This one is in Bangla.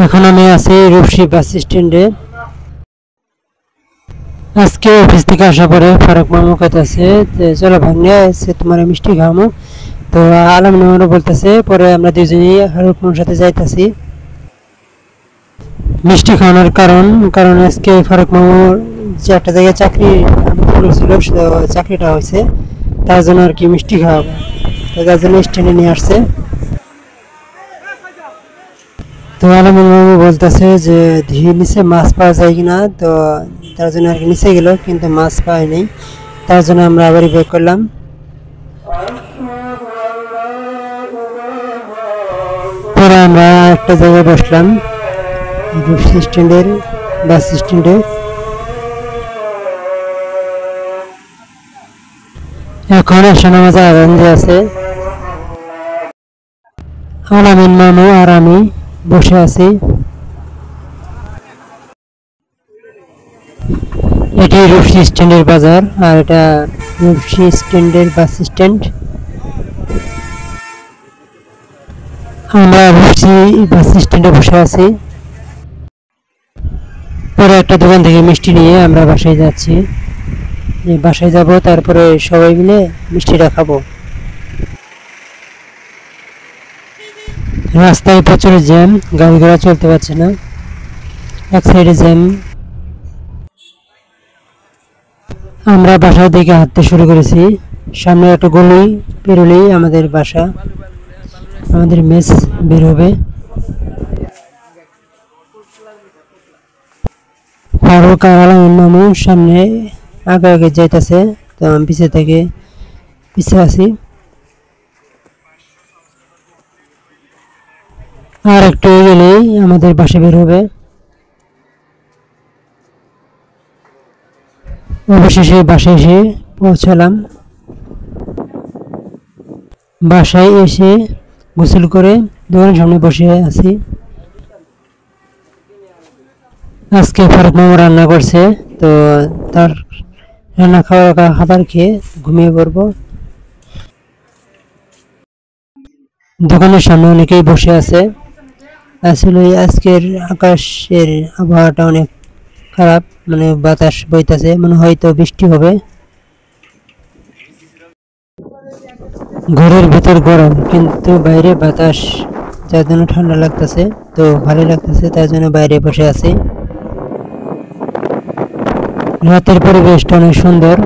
এখন আমি আছি রূপসী বাস স্ট্যান্ডে। আজকে অফিস থেকে আসার পরে ফারুক মামু কাছে চলো ভাগ্নে তোমার মিষ্টি খাওয়ামো। তো আলম মামুরও বলতেছে, পরে আমরা দুজনেই ফারুক মামুর সাথে যাইতেছি মিষ্টি খাওয়ানোর কারণ আজকে ফারুক মামুর যে একটা জায়গায় চাকরি ছিল, চাকরিটা হয়েছে, তার জন্য আর কি মিষ্টি খাওয়াবো। তো তার জন্য স্ট্যান্ডে নিয়ে আসছে। তো আলম মামু বলতেছে যে নিচে মাছ পাওয়া যায় কিনা, তো তার জন্য আর কি নিচে গেল, কিন্তু মাছ পাই নাই। তার জন্য আমরা আবার বের করলাম। পরে আমরা একটা জায়গায় বসলাম স্ট্যান্ডের বাস স্ট্যান্ডে। এখন নামাজের আজান দিয়ে আছে। আলামিন মামু আর আমি বসে আছি। এটি রূপসী স্ট্যান্ডের বাজার, আর এটা রূপসী স্ট্যান্ডের বাস স্ট্যান্ড। আমরা রূপসী বাস স্ট্যান্ডে বসে আছি। পরে একটা দোকান থেকে মিষ্টি নিয়ে আমরা বাসায় যাচ্ছি। বাসায় যাব, তারপরে সবাই মিলে মিষ্টিটা খাবো। রাস্তায় প্রচুর জ্যাম, গাড়ি ঘোড়া চলতে পারছে না, এক সাইডে জ্যাম। আমরা বাসার দিকে হাঁটতে শুরু করেছি। সামনে একটা গলি পেরোলেই আমাদের বাসা, আমাদের মেস বের হবে। ফারুক আর আলামিন মামু সামনে আগে আগে যাইতেছে, তো আমি পিছে আছি। আর একটু গেলেই আমাদের বাসা বের হবে। অবশেষে বাসায় এসে পৌঁছালাম। বাসায় এসে গোসল করে দোকানের সামনে বসে আছি। আজকে ফারুক মামু রান্না করছে, তো তার রান্না খাবার খেয়ে ঘুমিয়ে পড়বো। দোকানের সামনে অনেকেই বসে আছে। আসলে আজকের আকাশের আবহাওয়াটা অনেক খারাপ, মানে বাতাস বইতেছে, মনে হয়তো বৃষ্টি হবে। ঘরের ভিতর গরম, কিন্তু বাইরে বাতাস, যার জন্য ঠান্ডা লাগতেছে, তো ভালো লাগতেছে, তার জন্য বাইরে বসে আছি। রাতের পরিবেশটা অনেক সুন্দর।